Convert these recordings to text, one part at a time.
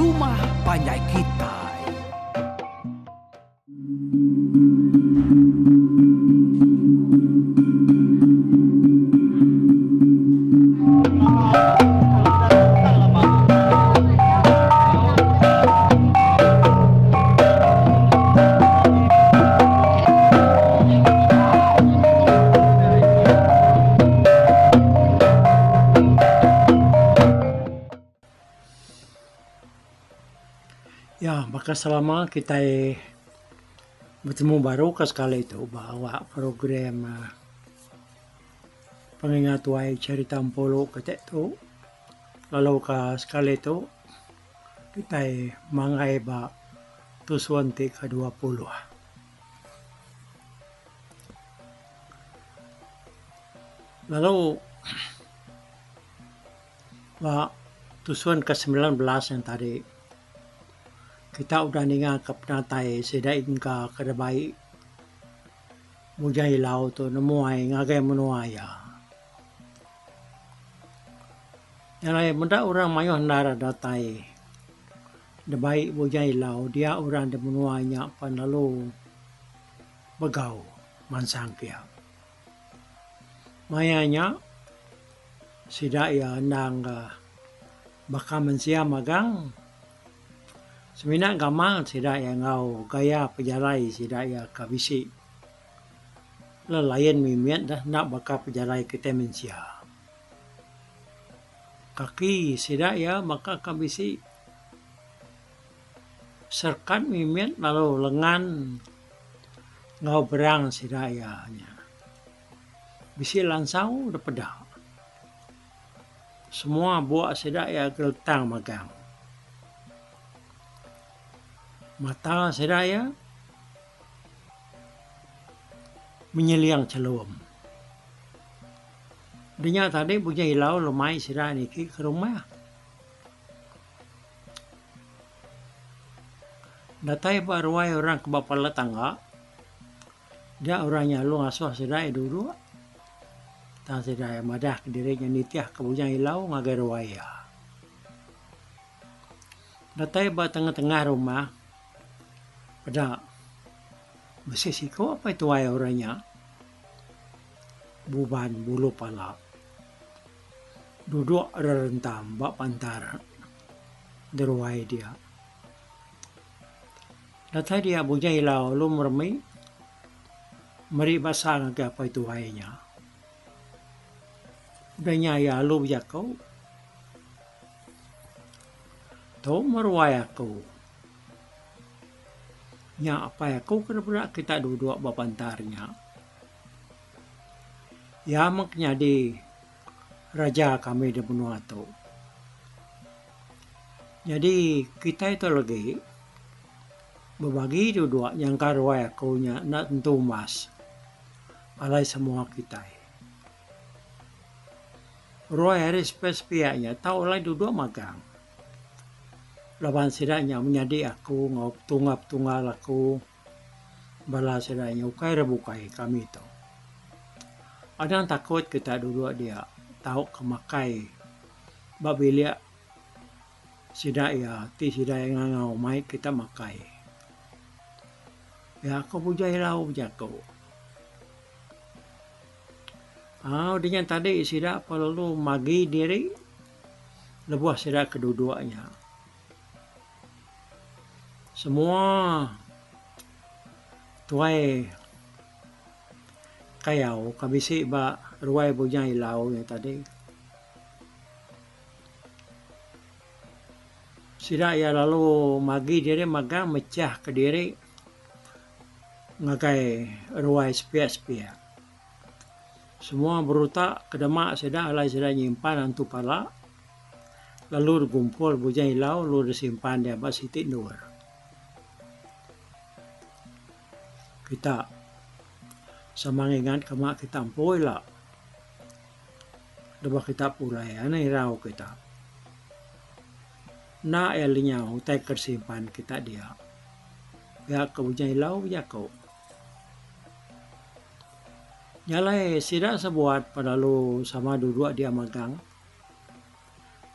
Rumah Panjai Kitai. Ya, maka selama kita bertemu baru ke sekali itu bawa program pengingat wai cerita Ampolo ketek tu, lalu ke sekali itu kita mangai ba tusuan ke-20. Lalu ba tusuan ke-19 yang tadi kita udah ninga ke penatai sedain ka kadabai mujai lau tu nemuai ngagai menuaya. Yang muda orang mayu handara datai dabai mujai lau dia orang de menuanya pan lalu begau mansangkia. Mayanya sida ya nang baka mensia magang semina gamang sida ya ngau gaya pejalai sida ya kabisi lelayan mimian dah nak baka pejalai kita mensia kaki sida ya maka kabisi serkat mimian lalu lengan ngau berang sida ya bisi lansau dapeda semua buat sida ya geltang magang mata sedaya menyeliang celum. Dinya tadi punya hilau lumai sedaya niki ke rumah. Datai baruai orang ke bapala tangga. Dia orangnya lu ngasuh sedaya dulu. Tang sedaya madah ke dirinya nitiah ke punya hilau ngagai ruaya. Datai ba tengah-tengah rumah. Pada besi siko apa itu ay orangnya buban bulu pala duduk rentam bak pantar deruai dia data dia punya hilau lu mermi meri basang ke apa itu aynya udahnya ya lu jakau tau meruai aku nya apa ya kau kena kita duduk bapantarnya ya maknya di raja kami di benua tu jadi kita itu lagi berbagi duduk yang karwai aku nya nak tentu mas alai semua kita roy hari spesialnya tahu lagi duduk magang lawan sidanya menjadi aku ngau tunggal aku bala sidanya ukai rebukai kami itu ada yang takut kita duduk dia tahu kemakai babilia sidaya ti sidaya ngau mai kita makai ya aku puja hilau jago dengan tadi sida perlu magi diri lebuah sida kedua-duanya semua tuai kayau kabisi ba ruai punya hilau yang tadi sida ya lalu magi diri magang mecah ke diri ngagai ruai spia-spia semua berutak kedemak sida alai sida nyimpan antu pala lalu digumpul punya hilau lalu disimpan dia basitik nur kita semangat kemak kita ampoi lah deba kita pulai anai rau kita na elinya utai kersimpan kita dia ya kebunya hilau ya kau nyalai sida sebuat pada lu sama duduk dia magang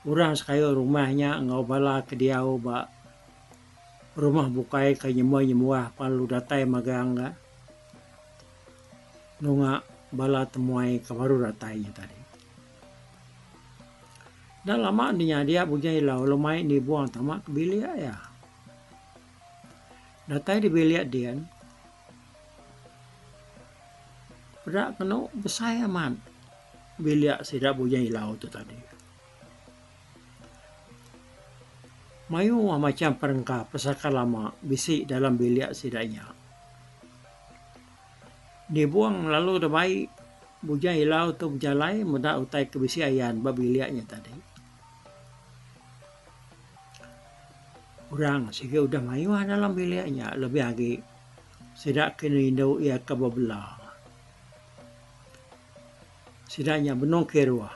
Urang sakayo rumahnya ngau bala ke diau ba rumah bukai ka nyemuah palu datai magang ga nunga bala temuai kabaru datainya tadi. Dan lama ninya dia bujai lau lumai ni buang tamak ke bilik ya. Datai di bilik dia. Pada kena besar aman bilik sidak bujai lau tu tadi. Mayu macam perengkap pesaka lama bisik dalam bilik sidaknya. Dibuang lalu damai bujai lau tu berjalai mudah utai kebisiayan babiliaknya tadi. Orang sehingga udah mayu dalam biliknya lebih lagi sidak kena indau ia kababla. Sidaknya benong kerua.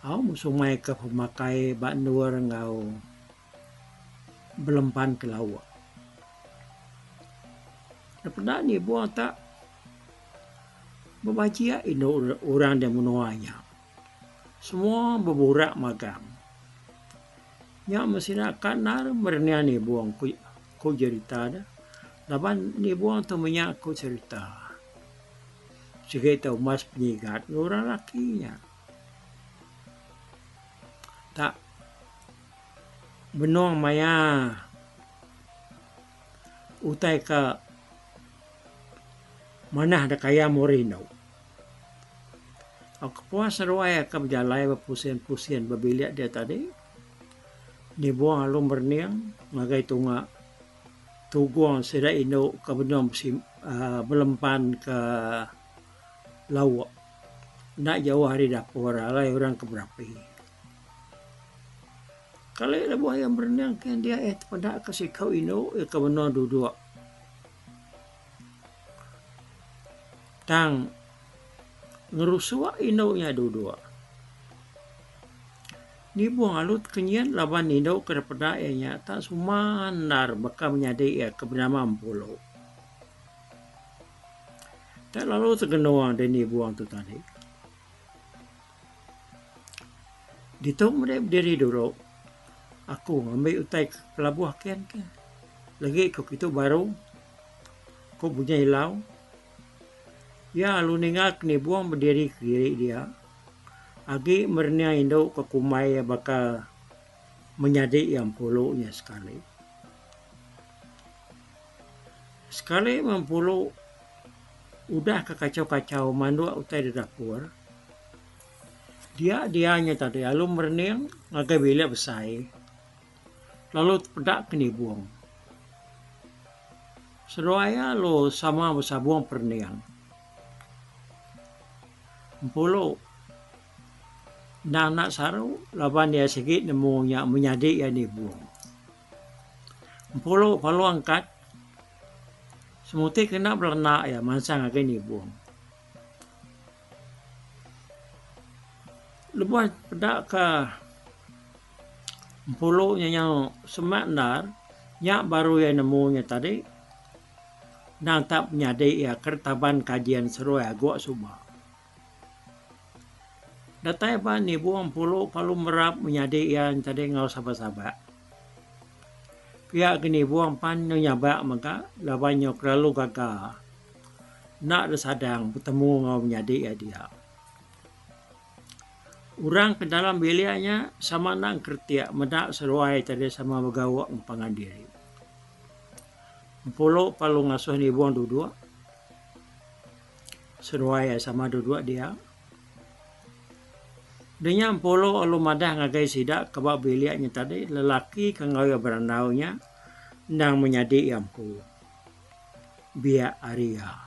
Au musumai ke pemakai bak nuar ngau belempan ke lawa. Dapat ni buang tak berbajia indau orang dia menuanya. Semua berburak magang. Nya mesti nak kanar mernia ni buang ku cerita dah. Laban ni buang tu menyak ku cerita. Jika tahu mas penyigat orang lakinya. Tak benong maya utai ka mana ada kaya morino. Aku puas ruaya ka berjalai berpusien-pusien berbiliak dia tadi. Ni buang alum berniang ngagai tunga tuguang sida ino ka benong belempan ke lawa. Nak jauh hari dapur alai orang keberapi. Kalau ada buah yang berenang kan dia pada kasih kau ino ke benong duduk. Tang ngerusua ino nya duduk. Ni buang alut kenyan laban ino ke pada nya tak sumandar bakal menyadai ia kebenaran pulau. Tak lalu tergenuang dan ni buang tu tadi. Ditung mereka berdiri dulu. Aku ambil utai ke pelabuh kian ke. Lagi kau itu baru. Kau punya hilau. Ya lu ningak ni buang berdiri ke diri dia. Agi mernia indau ke kumai bakal menyadi yang puluhnya sekali. Sekali mempuluh udah ke kacau-kacau mandu utai di dapur. Dianya tadi lalu merniang ngagai bilik besar. Lalu pedak kini buang. Seruaya lo sama besar buang perniang. Empuluh. Nak saru laban dia sikit nemunya menyadi ya ni buang. Empuluh palu angkat. Semuti kena belenak ya mansang ngagai ni buang. Lepas pedak ke empuluhnya yang semaknar, nyak baru yang nemunya tadi, nang tak menyadai ya kertaban kajian seru ya gua subah. Datai apa ni buang empuluh palu merap menyadai yang tadi ngau sabar-sabar. Pihak kini buang pan nyabak maka labannya keralu gagal. Nak desadang bertemu ngau menyadai ya dia. Orang ke dalam biliknya sama nak kertiak medak seruai tadi sama bergawak mempangan diri. Empuluh palu ngasuh ni buang duduk. Seruai sama duduk dia. Dengan empuluh alu madah ngagai sidak kebak biliknya tadi lelaki kengau berandaunya nang menyadi ampu. Biak Arya.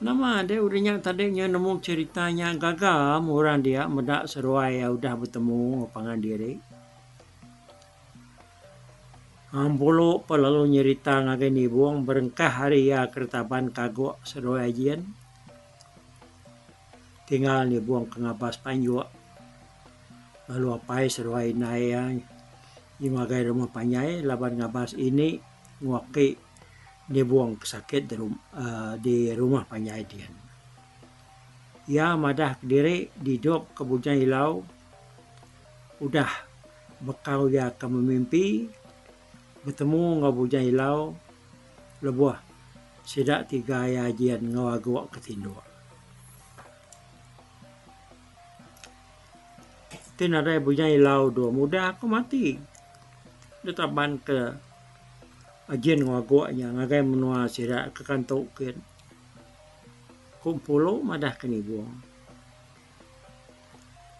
Nama dia udahnya tadinya nemu ceritanya gagal orang dia medak seruai udah bertemu pangan diri. Ampuluh pelalu nyerita ngagai ni buang berengkah hari ya kertaban kagok seruai jian. Tinggal ni buang ke ngabas panjua. Lalu apai seruai naya imagai rumah panyai laban ngabas ini nguaki dia buang sakit di rumah panyai dia. ia madah diri di dop ke bujang ilau, udah bekau ia ke memimpi, bertemu ngau bujang ilau, lebuah sidak tiga ya ajian ngau agak ketindu. Tin ada bujang ilau dua muda aku mati. Ditaban ke ajian ngau agaknya ngagai menua sidak ke kantokin. Kumpulo madah kini buang.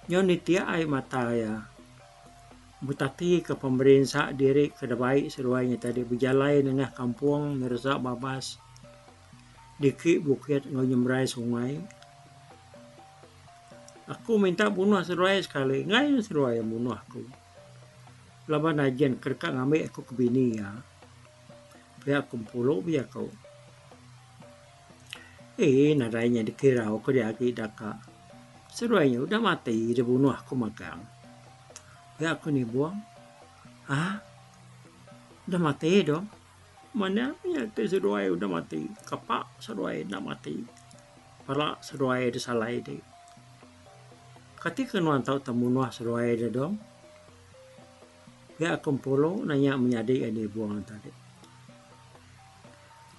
Nyonitia ai mata ya. Butati ke pemerintah diri ke baik seruainya tadi berjalai dengan kampung meresak babas. Dikit bukit ngau nyemrai sungai. Aku minta bunuh seruai sekali. Ngai seruai yang bunuh aku. Laban ajian kerka ngambil aku ke bini ya. Pihak kumpulo biar kau. Nadainya dikirau ke diagi daka. Seruainya udah mati, dia bunuh aku magang. Ya aku nih buang. Udah mati dong. Mana punya seruai udah mati. Kapak seruai udah mati. Para seruai disalah dia. Ketika nuan tahu temunuh seruai dia dong. Ya aku polo nanya menyadik ini buang tadi.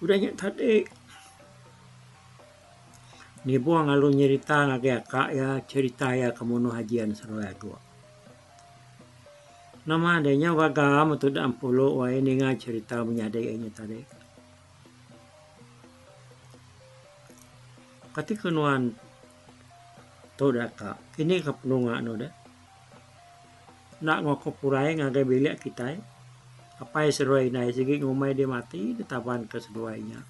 Udah nyak tadi. Ni buang alun nyerita ngagak kak ya cerita ya kemunuh hajian seruai aku. Nama adanya wagam atau dah ampolo wae ninga cerita menyadainya tadi. Ketika nuan tahu dah kak, ini kepenungan no dah. Nak ngoko purai ngagai bilik kita. Apa yang seruai nai segi ngomai dia mati ditaban ke seruainya.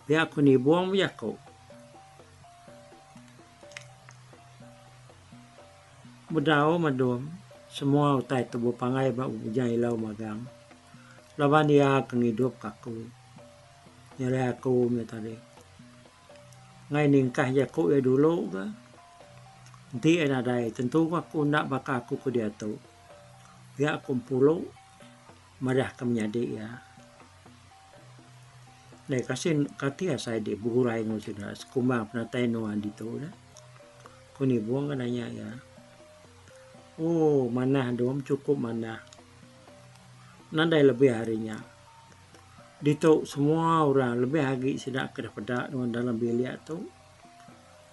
Biar aku ni buang biar kau. Bedau madum semua utai tubuh pangai bak bujang ilau magang. Laban dia akan hidup kaku. Nyari aku tadi. Ngai ningkah jaku ya dulu ke. Nanti nadai tentu aku nak bakal aku ke dia tu. Dia aku pulau madah ke menyadik ya. Nih kasih katia saya di buhurai ngo sudah sekumbang penatai nuan di tu dah. Kuni buang kan nanya ya. Oh, mana dom cukup mana. Nandai lebih harinya. Dituk semua orang lebih lagi sidak kedah dalam bilik tu.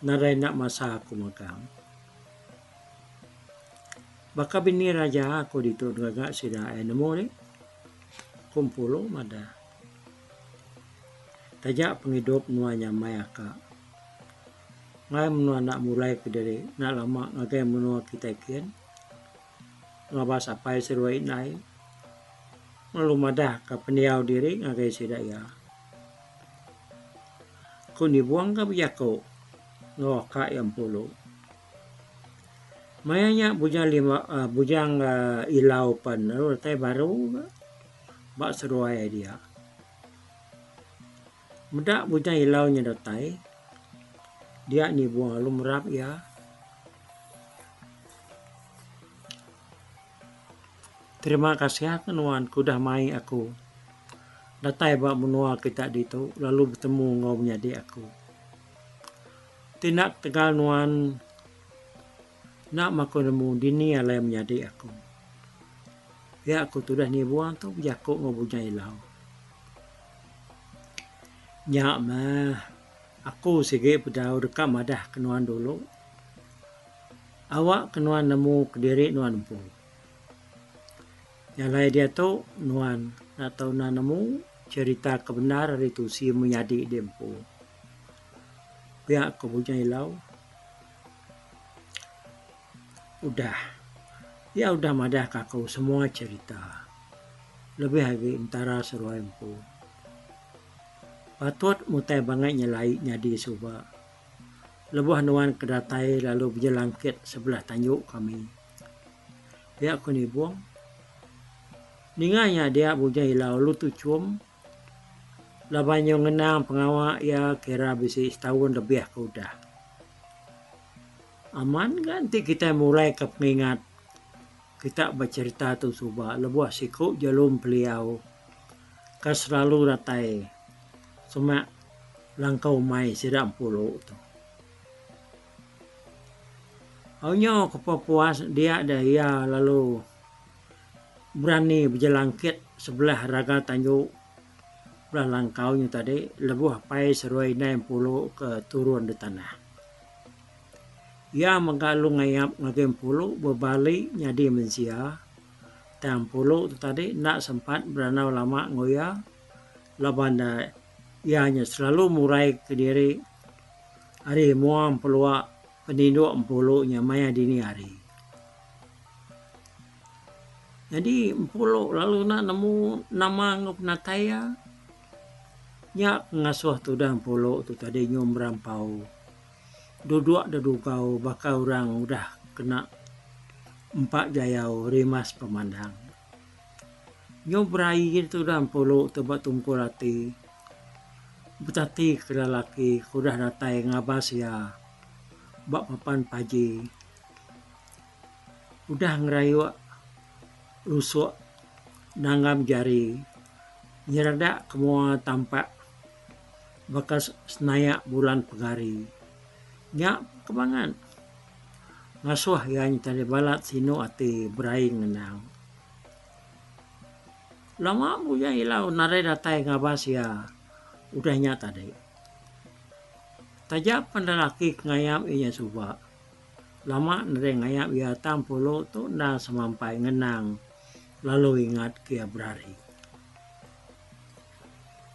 Nandai nak masa aku makan. Baka bini raja aku dituk gagak sidak nemu ni. Kumpulo mada. Tajak penghidup nuanya mayaka. Ngai menua nak mulai ke dari nak lama ngagai menua kita kian. Ngabas apa yang seruai nai. Lalu madah ke peniau diri ngagai sidak ya. Ku ni buang ke biyako. Ngawaka yang puluh. Mayanya bujang ilau pan. Lalu tay baru. Bak seruai dia. Medak bujang ilau nya datai. Dia ni buang lalu merap ya. Terima kasih nuan kudah mai aku. Datai bak menua kita ditu lalu bertemu ngau menjadi aku. Tindak tegal nuan nak maku nemu dini alai menjadi aku. Ya aku sudah ni buang tu jakuk ngau bujang ilau. Nyak mah aku sige pedau dekat madah kenuan dulu. Awak kenuan nemu kediri nuan empu. Yang lain dia tu nuan atau nanamu cerita kebenar itu si menjadi dempu. Pihak kebujang ilau. Udah. Ya udah madah kakau semua cerita. Lebih lagi antara seruai empu. Patut mutai bangai nyelai nyadi suba. Lebuh nuan kedatai lalu berjelangkit sebelah tanjuk kami. Pihak ku ni buang. Ninganya dia bujang ilau lu tu cum. Labanyo ngenang pengawak ya kira bisa setahun lebih aku dah. Aman ganti kita mulai ke pengingat. Kita bercerita tu subah lebuah siku jalum beliau. Kas selalu ratai. Semak langkau mai sidam pulau tu. Hanya kepuas dia ada ya lalu berani berjelangkit sebelah raga tanjuk belah langkaunya tadi lebuh pai seruai 60 ke turun di tanah. Ia menggalung ngayap ngagem pulu berbalik nyadi mensia. Tam pulu tu tadi nak sempat beranau lama ngoya labanda ianya selalu murai ke diri hari muam peluak pendinduk empulu nya maya dini hari. Jadi empulu lalu nak nemu nama ngop nataya nyak ngasuh tu dah empulu tu tadi nyum berampau. Duduk dadugau bakal orang udah kena 4 jayau rimas pemandang. Nyum berai tu dah empulu tebak tungkul hati. Betati ke lelaki kudah datai ngabas ya bak papan paji. Udah ngerayu rusuk nanggam jari. Nyeradak kemua tampak bekas senayak bulan pegari. Nyak kebangan. Ngasuh yang tadi balat sino ati berai ngenang. Lama punya hilau narai datai ngabas ya udah nyata deh. Tajak pendalaki ngayap inya suba. Lama narai ngayap ya tampulu tu na semampai ngenang. Lalu ingat kia berari.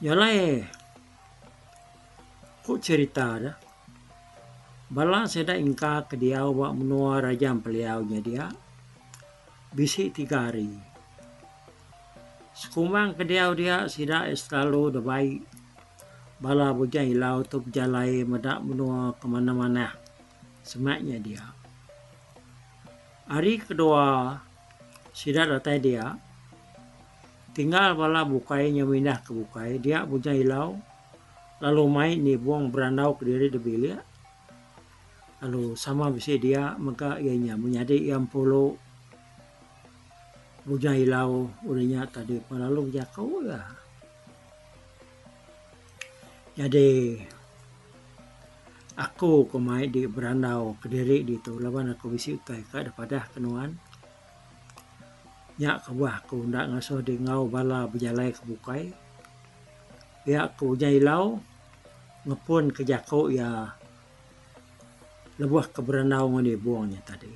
Yalai ku cerita dah. Bala seda ingka ke dia wak menua rajam peliaunya dia. Bisi 3 hari. Sekumang ke dia sida selalu debai. Bala bujang hilau tu berjalai medak menua kemana-mana. Semaknya dia. Hari kedua sida datai dia. Tinggal bala bukainya mindah ke bukai. Dia bujang hilau. Lalu main ni buang berandau ke diri debilia. Lalu sama bisi dia maka ianya menyadi yang polo bujang hilau udahnya tadi lalu jakau ya. Jadi aku kemai di berandau ke diri di tu lawan aku bisi utai ka daripada kenuan. Nyak kebah aku ndak ngasuh di ngau bala berjalai ke bukai. Ya aku bujang hilau ngepun ke jakau ya lebuh ke berandau ngoni buangnya tadi.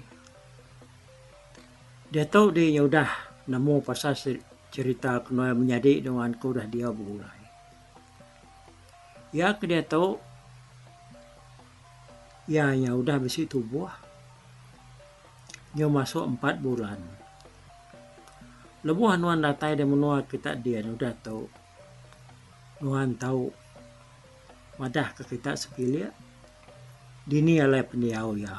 Dia tahu dia udah nemu pasal cerita kena menjadi dengan ku dah dia berulai. Ya ke dia tahu ya udah besi tubuh. Dia masuk 4 bulan. Lebuh nuan datai dan menua kita dia udah tahu. Nuan tahu madah ke kita sekilia. Dini alai pendiau ya.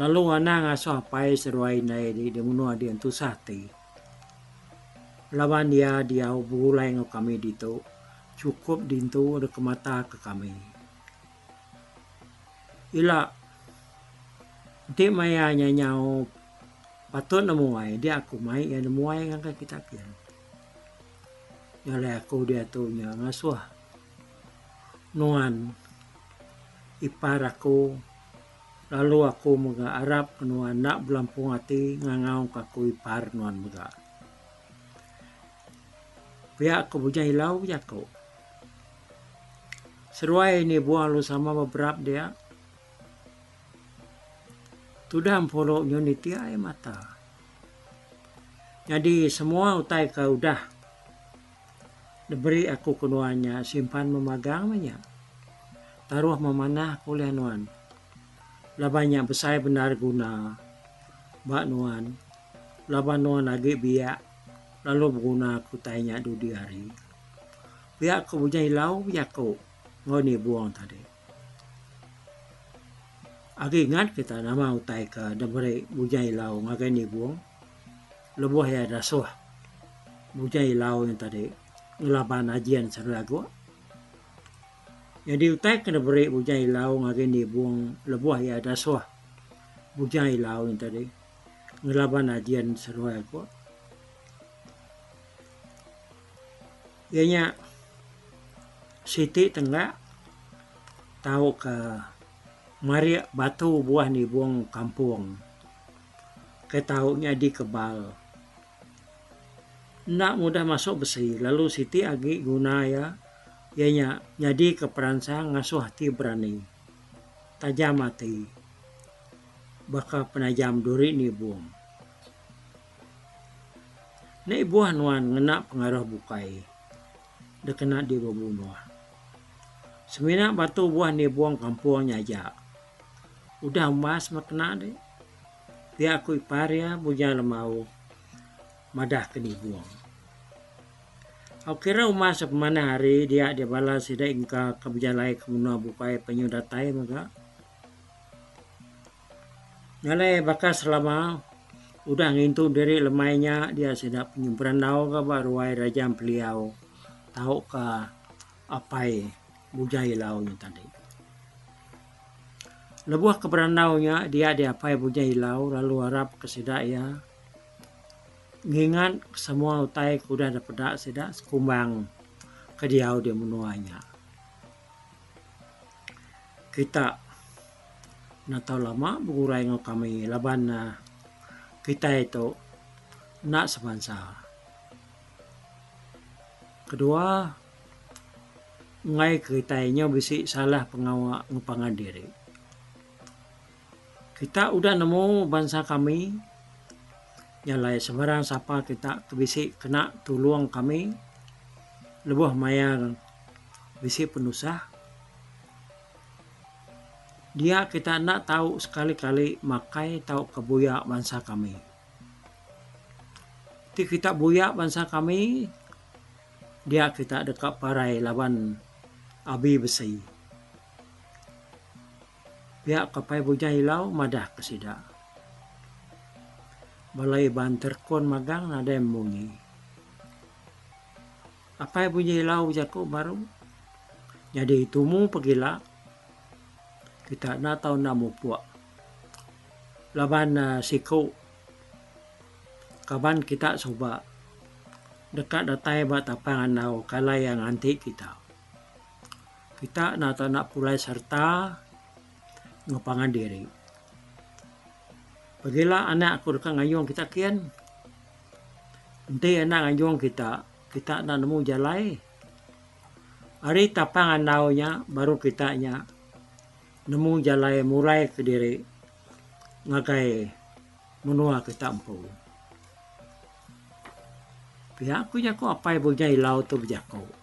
Lalu ana ngasuh pai seruai nai di menua dia tu sate. Lawan dia berulai ngau kami dito. Cukup dintu ada kemata ke kami. Ila di maya nyanyau patut nemuai dia aku mai ya nemuai ngangka kita kian. Ya le aku dia tu nya ngasuh. Nuan ipar aku lalu aku mengarap nuan nak belampung hati ngangau kaku ipar nuan mega. Pihak aku bujang hilau jako. Seruai ini buah lu sama beberapa dia. Tudah empolo nyoniti ay mata. Jadi semua utai ka udah diberi aku kenuannya simpan memagang banyak. Taruh memanah kuliah nuan. Labanya besar benar guna. Bak nuan. Laban nuan lagi biak. Lalu berguna aku tanya di hari. Biak aku bujang hilau biak aku. Ngoni buang tadi. Agi ingat kita nama utai ka diberi bujang hilau ngagai ni buang. Lebuh ya dasuh. Bujang hilau yang tadi. Ngelaban ajian seru aku. Jadi utai kena beri bujang hilau ngagai ni buang lebuh ya dasuh. Bujang hilau yang tadi. Ngelaban ajian seru aku. Ianya Siti Tenggak tahu ke Mari batu buah ni buang kampung. Ketaunya di kebal. Nak mudah masuk besi. Lalu Siti agi guna ya. Ianya jadi keperansang ngasuh hati berani. Tajam hati. Baka penajam duri ni buang. Nek buah nuan ngena pengaruh bukai. Dia kena di bebunuh. Semina batu buah ni buang kampung nyaja. Udah emas makna deh. Dia aku iparia buja lemau. Madah ke di buang. Aku kira emas sepemana hari dia balas sida ingka kebejalai kemunah bukai penyudatai maka. Nyalai bakas selama udah ngintu dari lemainya dia sedap penyumperan nau ke baruai rajam beliau. Tahu ke apai bujai launya tadi. Lebuah keberanaunya dia apai bujai lau lalu harap kesedak ya. Ngingat semua utai kuda dapat sedak sekumbang ke diau dia menuanya. Kita nak tahu lama berurai dengan kami laban kita itu nak sebangsa. Kedua, ngai kitanya bisi salah pengawak ngupangan diri. Kita udah nemu bangsa kami, nyalai sebarang siapa kita kebisi kena tuluang kami, lebuh mayar bisi penusah. Dia kita nak tahu sekali-kali makai tahu kebuyak bangsa kami. Ti kita buyak bangsa kami, dia kita dekat parai lawan abi besi. Biak kapai bujai lau madah kesida. Balai banter kon magang ada yang mungi. Apa bujai lau jaku baru? Jadi itumu pergilah. Kita nak tahu namu puak. Laban siku. Kaban kita coba. Dekat datai batapangan nau kala yang anti kita. Kita nak pulai serta ngupangan diri. Pergilah anak aku dekat ngayong kita kian. Nanti anak ngayong kita nak nemu jalai. Hari tapangan naunya baru kitanya nemu jalai mulai ke diri. Ngagai menua kita empu. Pihak aku jaku apa ibu jai lau tu berjaku.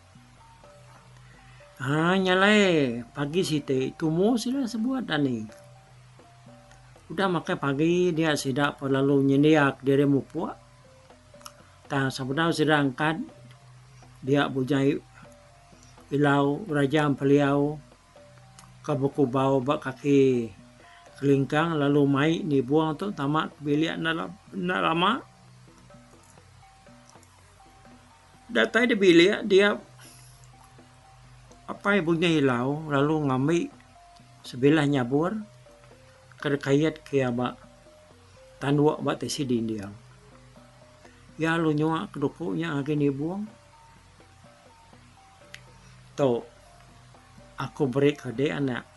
Nyalai pagi siti tumu sila sebuat dani. Udah makai pagi dia sidak lalu nyendiak diri mupuak. Tang sabunau sedangkan dia bujai ilau rajam peliau ke buku bau bak kaki kelingkang lalu mai dibuang tu tamak bilik nak lama. Datai di bilik dia apa ibunya hilau lalu ngambil sebelah nyabur kerkayat kia bak tanwak bak tesi dindiang. Ya lu nyuak kedukunya agen dibuang. Tu aku beri kade anak.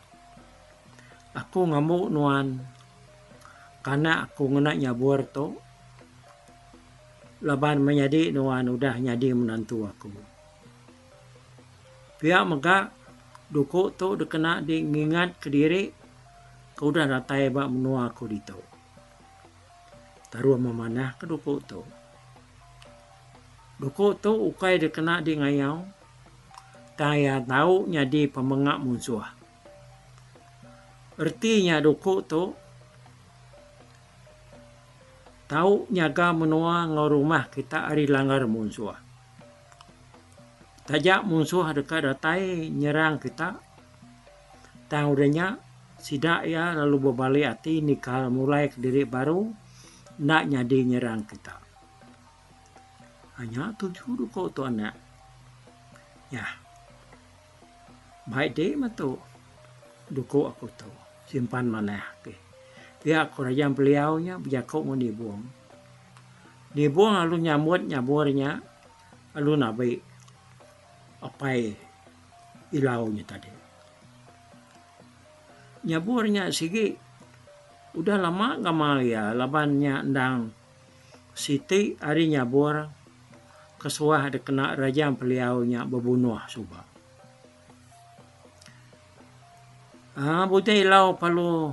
Aku ngamuk nuan karena aku ngena nyabur tu. Laban menjadi nuan udah jadi menantu aku. Pihak mega dukuk tu dekena diingat ke diri kau udah datai bak menua aku dito. Taruh memanah ke dukuk tu. Dukuk tu ukai dekena di ngayau. Taya tahu jadi pemengak musuh. Artinya dukuk tu tahu nyaga menua ngorumah kita ari langgar musuh. Tajak musuh dekat datai nyerang kita. Tahu denya sidak ya lalu berbalik hati nikah mulai ke diri baru nak jadi nyerang kita. Hanya 7 dukuk tu anak. Ya. Baik deh matu. Dukuk aku tu. Simpan mana. Okay. Dia aku rajam beliaunya berjakuk mau dibuang. Dibuang lalu nyaburnya. Lalu nabi apai ilaunya tadi. nyaburnya sige udah lama gamal ya labannya ndang Siti hari nyabur kesuah ada kena raja peliaunya bebunuh suba. Butai lau palu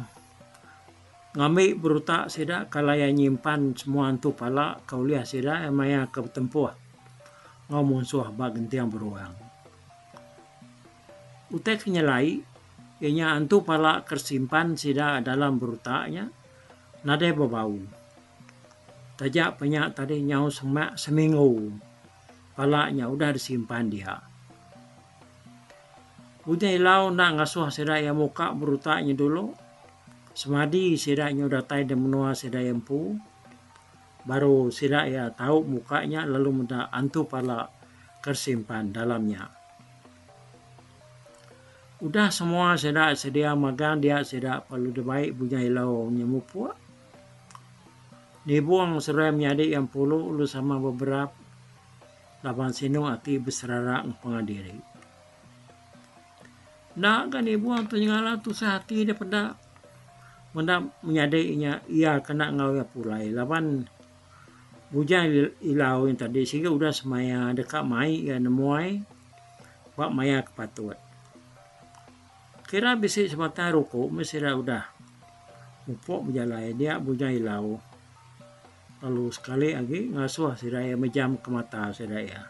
ngambil berutak sida kalaya nyimpan semua antu pala kau lihat sida emaya ke tempuh ngomong suah bag gentiang beruang. Utai kenyalai ianya antu pala kersimpan sida dalam berutaknya nade bebau. Tajak penyak tadi nyau semak seminggu palanya udah disimpan dia. Udah lau nak ngasuh sida yang muka berutaknya dulu. Semadi sidaknya udah tai dan menua sidak empu. Baru sidak ya tahu mukanya lalu muda antu pala kersimpan dalamnya. Udah semua sidak sedia magang dia sidak palu debaik punya ilau nyemupua. Dibuang serem nyadi yang puluh lu sama beberapa laban sinu ati beserara pengadiri. Nak kan dibuang tu nyala tu sehati daripada menda menyadainya ia kena ngau ya pulai laban bujang ilau yang tadi sehingga udah semaya dekat mai ya nemuai buat maya kepatut. Kira bisi sebentar ruko mesti dah udah mupok berjalan dia bujang ilau. Lalu sekali lagi ngasuh sidaya mejam ke mata sidaya.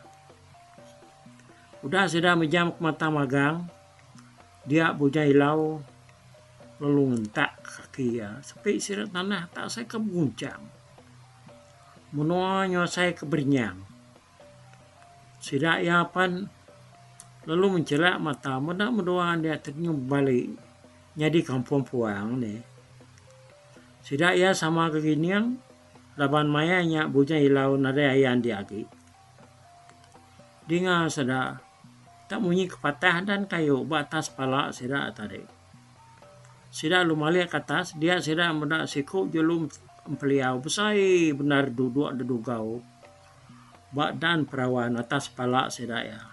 Udah sudah mejam ke mata magang, dia bujang ilau lalu ngentak kaki ya. Sampai sirat tanah tak saya kebuncang. Menuanya saya kebernyang. Sidaya pan lalu mencelak mata. Mudah mudahan dia ternyum balik. Jadi kampung puang ni. Sidaya sama keginian. Laban mayanya bujang ilau nada ayan diagi. Dinga sada tak bunyi kepatah dan kayu batas pala sida tadi. Sida lumali ke atas dia sida menda siku jelum peliau besai benar duduk dedugau. Badan perawan atas pala sida ya.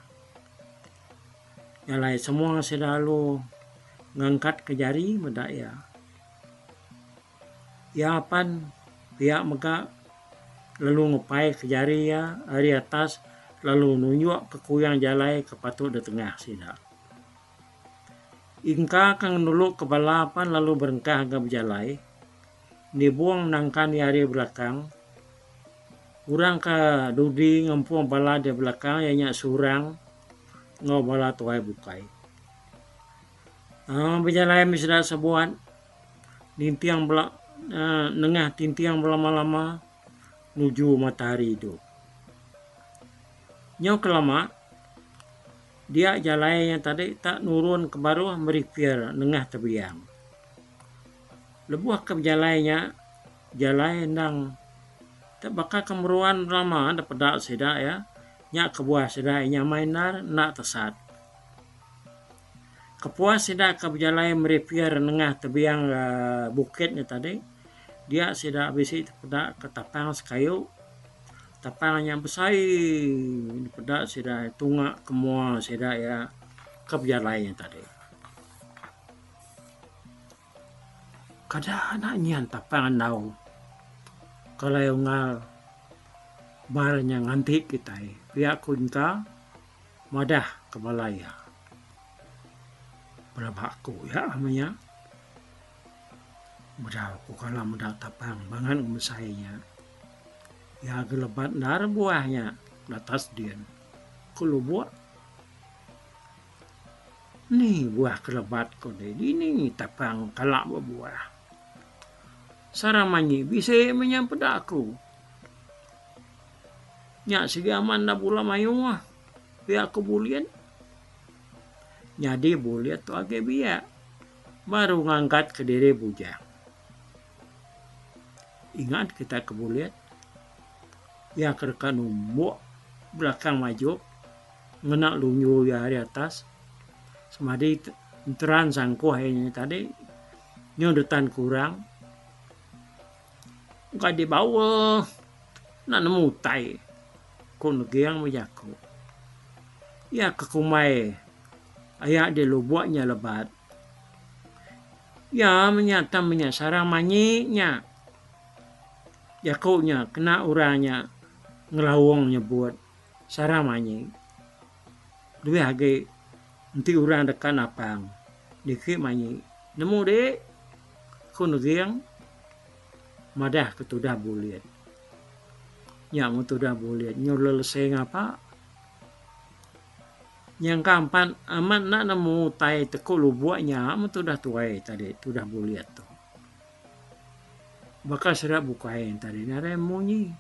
Nyalai semua sida lu ngangkat ke jari meda ya. Ya pan pihak mega lalu ngepai ke jari ya hari atas lalu nunjuk ke kuyang jalai ke patut di tengah sida. Ingka kang nuluk ke balapan lalu berengkah ke jalai. Dibuang nangkan di hari belakang. Urang ke dudi ngempuang bala di belakang yang surang ngau bala tuai bukai. Berjalai misda sebuan dintiang belak nengah tintiang berlama-lama nuju matahari itu. Nyau kelama dia jalai yang tadi tak nurun ke baru meripir nengah tebiang. Lebuah ke jalainya jalai nang tak bakal kemeruan lama ada pedak sida ya. Nyak kebuah sida nya mainar nak tesat. Kepuas sida ke jalai meripir nengah tebiang bukitnya tadi. Dia sida bisi pedak ke tapang sekayu. Tapang yang besar pedak sida tungak kemua sida ya ke jalainya tadi. Kada anak nyan tapang nau. Kalau yang ngal barnya ngantik kita pihak kunka madah ke balaya. Berapa aku ya namanya. Mudah aku kalau mudah tapang bangan mesainya. Ya gelebat nar buahnya atas dia. Kalau buah ni buah kelebat ko deh. Ini tapang kalak buah. Saramanyi bisa menyampai aku. Nyak sige aman na bula mayung pihak kebulian. Nyadi buliat tu age biak. Baru ngangkat ke diri bujang. Ingat kita kebuliat. Ya kerkan umbuk belakang maju. Ngenak lunyu ya hari atas. Semadi teran sangkuh ini tadi. Nyodotan kurang. Gak dibawa. Nak nemu tai. Kau negiang majaku. Ya kekumai. Ayak dia lubuaknya lebat. Ya menyata sarang manyiknya. Yakunya kena uranya ngelawongnya buat sarang manyik. Dua hage nanti urang dekat napang. Dikit manyik. Nemu dek. Kun giang. Madah ketudah buliat. Nya mutudah buliat. Nyolol ngapa? Yang kampan aman nak nemu tai teko lubuaknya mutudah tuai tadi tudah buliat tu. Bakal serak bukain tadi nare munyi.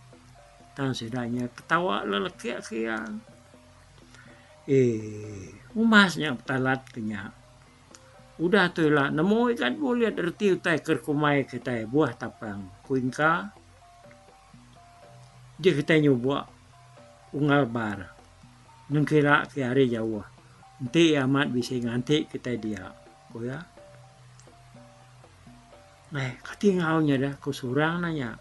Tan sedanya ketawa lelaki-kia. Umasnya talat kenya. Udah tu lah nemu ikan buliat erti utai kerkumai kita buah tapang kuingka. Dia kita nyoba unggal bar. Nengkira ke hari jauh. Nanti amat bisa nganti kita dia. Oh ya. Nah, ketinggalnya dah kusurang nanya.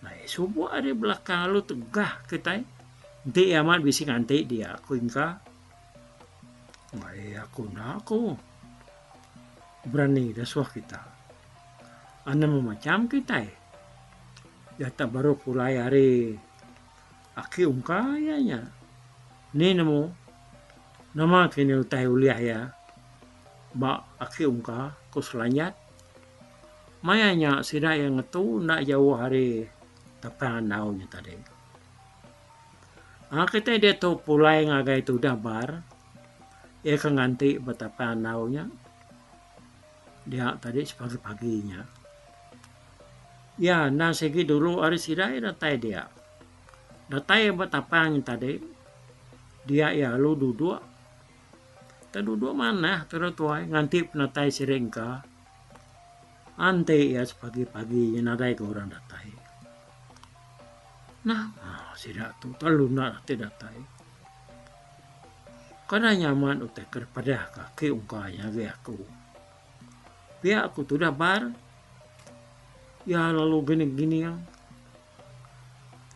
Nah, subuh hari belakang lu tegah kita. Nanti amat bisa nganti dia. Kuingka. Nah, aku berani dah suah kita. Anda memacam kita. Ya tak baru pulai hari. Aki ungkayanya. Ni nemu nama kini utai uliah ya. Ba aki ungka kuselanyat. Mayanya sida yang ngetu nak jauh hari tapangan naunya tadi. Kita dia tu pulai ngagai tu dabar. Ia kan ganti betapangan naunya. Dia tadi sepagi-paginya. Ya, nah segi dulu hari sida datai dia. Datai betapangan tadi. Dia ya lu duduk. Tak duduk mana terus tuai nganti penatai serengka. Ante ya sepagi-pagi nadai ke orang datai. Nah, sidak tu terlalu nak datai. Karena nyaman utek kepada kaki ungkanya ke aku. Pihak aku tu dah bar. Ya lalu gini-gini yang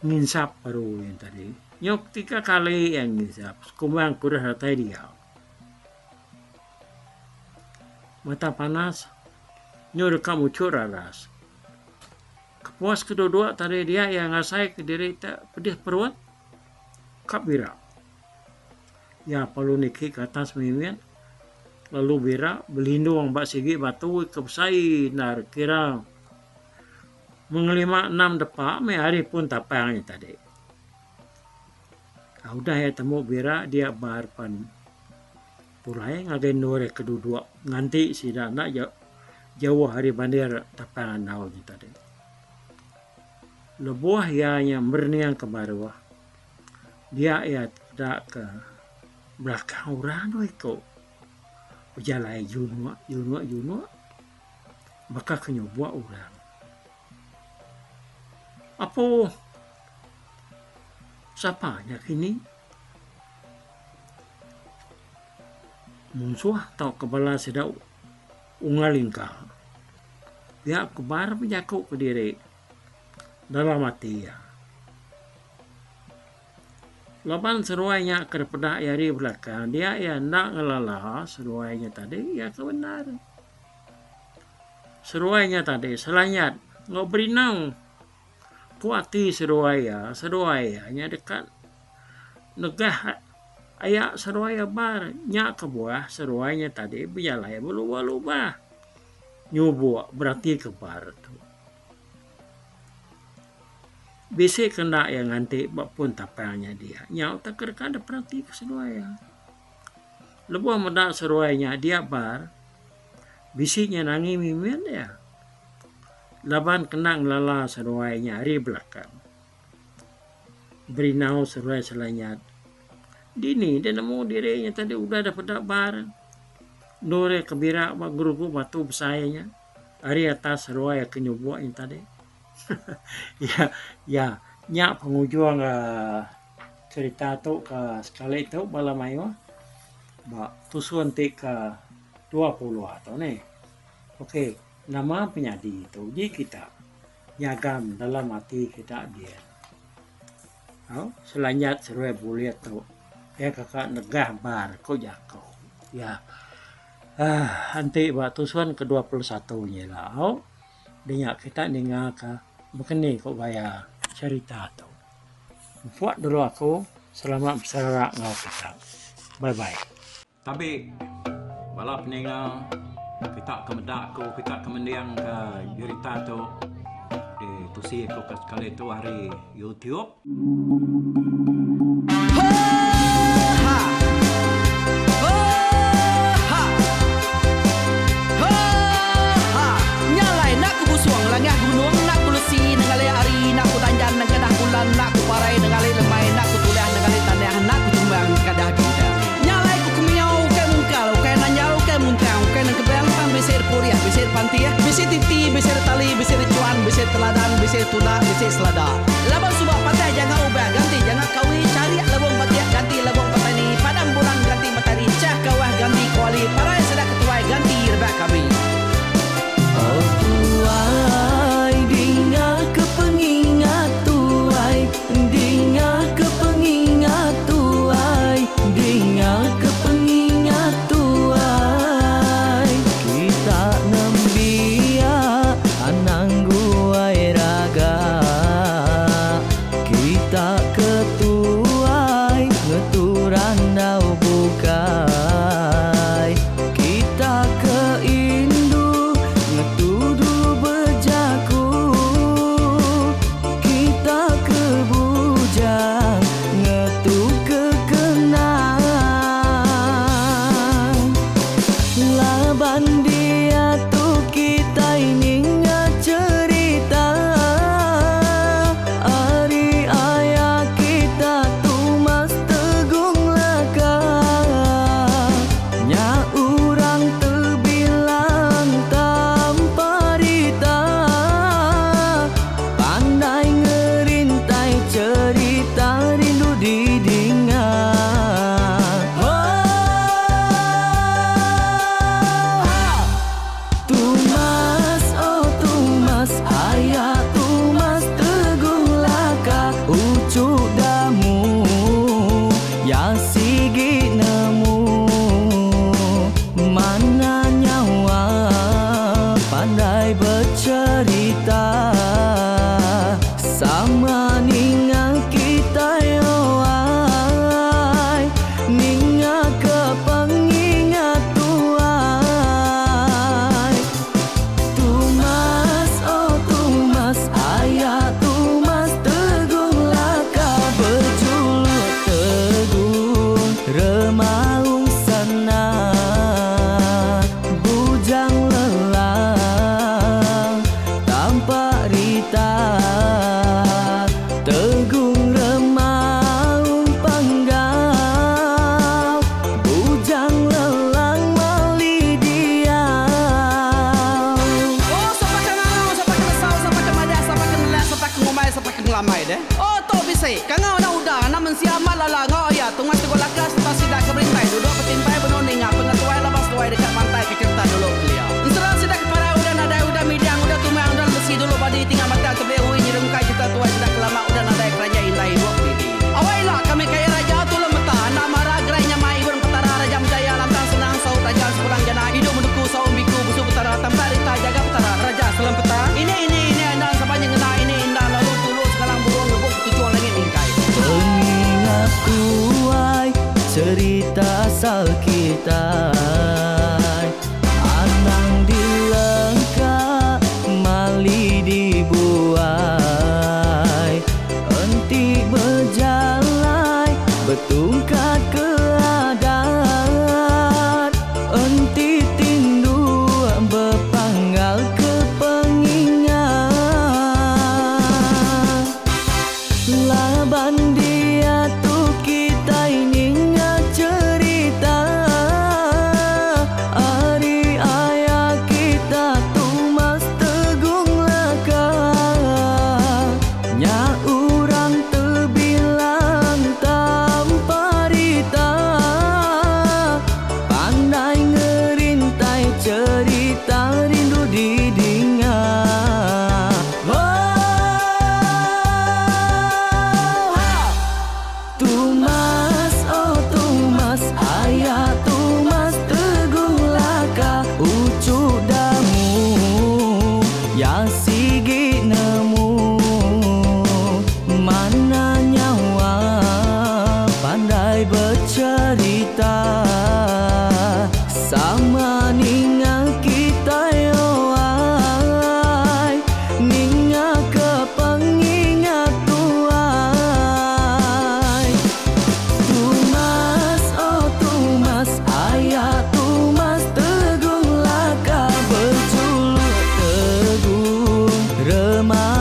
nginsap baru yang tadi. Nyok 3 kali yang ngisap. Kumang kudah datai dia. Mata panas. Nyok kamu curaras. Kepuas kedua tadi dia yang ngasai ke diri tak pedih perut. Kap bira. Ya perlu niki ke atas mimin. Lalu bira berlindung bak sigi batu kepsai nar kira. Mengelima 6 depak me hari pun tapangnya tadi. Udah ya temu bira dia barpan pulai ngagen nore kedua nganti si dana jauh hari bandir tapangan naul tadi. Lebuah ya yang berniang ke bawah. Dia ya tidak ke belakang orang tu ikut. Ujalai junua. Maka kenyobuah orang. Apa? Siapanya kini? Musuh atau kepala sedau ungalingka. Dia kebar penjakuk ke diri dalam hati ya. Lapan seruainya kepada yari belakang. Dia ya nak ngelalah seruainya tadi ya kebenaran. Seruainya tadi selanyat ngobri nang. Kuati seruaya nya dekat negah ayak seruaya bar nyak ke buah seruainya tadi berjalan berubah nyubuh berarti ke bar tu. Bisa kena yang nanti pun tapangnya dia nyak tak ada berarti ke seruaya. Lebuh medak seruainya dia bar bisinya nangi mimin ya. Laban kenang lala seruainya hari belakang. Berinau seruai selanyat. Dini dia nemu dirinya tadi udah dapat bar. Nore kebira guru batu besayanya. Hari atas seruai kenyubuak yang tadi. ya nyak penghujung cerita tu ke sekali tu malam ayo. Tusuan ke 20 atau nih. Oke. Nama penyadi itu jadi kita nyagam dalam hati kita dia. Selanyat seruai buliat tu ya kakak negah bar ko jako ya Nanti waktu suan ke-21-nya lah. Dia kita dengar ke begini kok bayar cerita tu. Buat dulu aku. Selamat berserak ngau kita. Bye-bye. Tapi walau peninggal kita kemedak aku, kita kemendiang ke cerita tu di tusi aku sekali tu hari YouTube. Langah gunung nak kulusi nengali ari nak kudanjan nang kadah bulan nak kuparai nengali lemai nak kutulah nengali tanah nak kutumbang kadah kita nyalai ku kumiau ke mungkal ke nanjau ke muntang ke nang kebang pang besir puriah besir pantiah besir titi besir tali besir cuan besir teladan besir tuna besir selada labang subak patah jangan ubah ganti jangan kawi cari labang patiah ganti labang petani padam bulan ganti matahari cah kawah ganti kuali parai sedak ketuai ganti rebak kami. Oh tuai, dinga kepengingat tuai, dinga kepengingat tuai, dinga kepengingat tuai. Kita nembia anang guai raga, kita ketuai ngeturan dau bukai, kita keindu ngetudu bejaku, kita kebujang ngetu kekenang. Laban dia tu kita ini cerita, ari ayah kita tu mas tegung laka, nya urang terbilang tamparita, pandai ngerintai cerita rindu didingat. Tumas, oh tumas, ayah tumas teguh laka, ucuk damu ya sigi nemu, mana nyawa pandai bercerita, sama ninga kita yoai, ninga kepengingat tuai. Tumas, oh tumas, ayah tumas teguh laka, berjuluk teguh remaung senang, bujang lelang tanpa rita, tegung remaung panggau, bujang lelang mali diau. Oh, siapa kengau, siapa kenesau, siapa kemadah, siapa kenelah, siapa kengumai, siapa kengelamai deh. Oh, to bisa. Kengau na udah, namun siapa lala ngau ya, tungas tegol lakas, tak sidak keberintai, duduk petintai benoning, pengatuai labas tuai dekat pantai kecerita dulu beliau. Inserah sidak para udah nada udah midang, udah tumang, udah besi dulu badi tinggal mata kebehui nyirum kai kita tuai sidak lama udah nada kerajaan indai dua pidi. Awailah kami kaya raja tu lemeta, nama ragrainya mai burung petara raja jaya lantang senang saut raja sepulang jana hidup menduku saum biku busu petara tamparita jaga petara raja selam peta. Ini anda sepanjang ngena ini indah lalu tulu sekarang burung ngebuk tujuan langit ingkai. Pengingat tuai cerita asal kita, anang dilengkap mali dibuai, enti berjalai betungkat ke adat, enti tindu berpanggal ke pengingat. Laban dia tu kita ini cerita, remah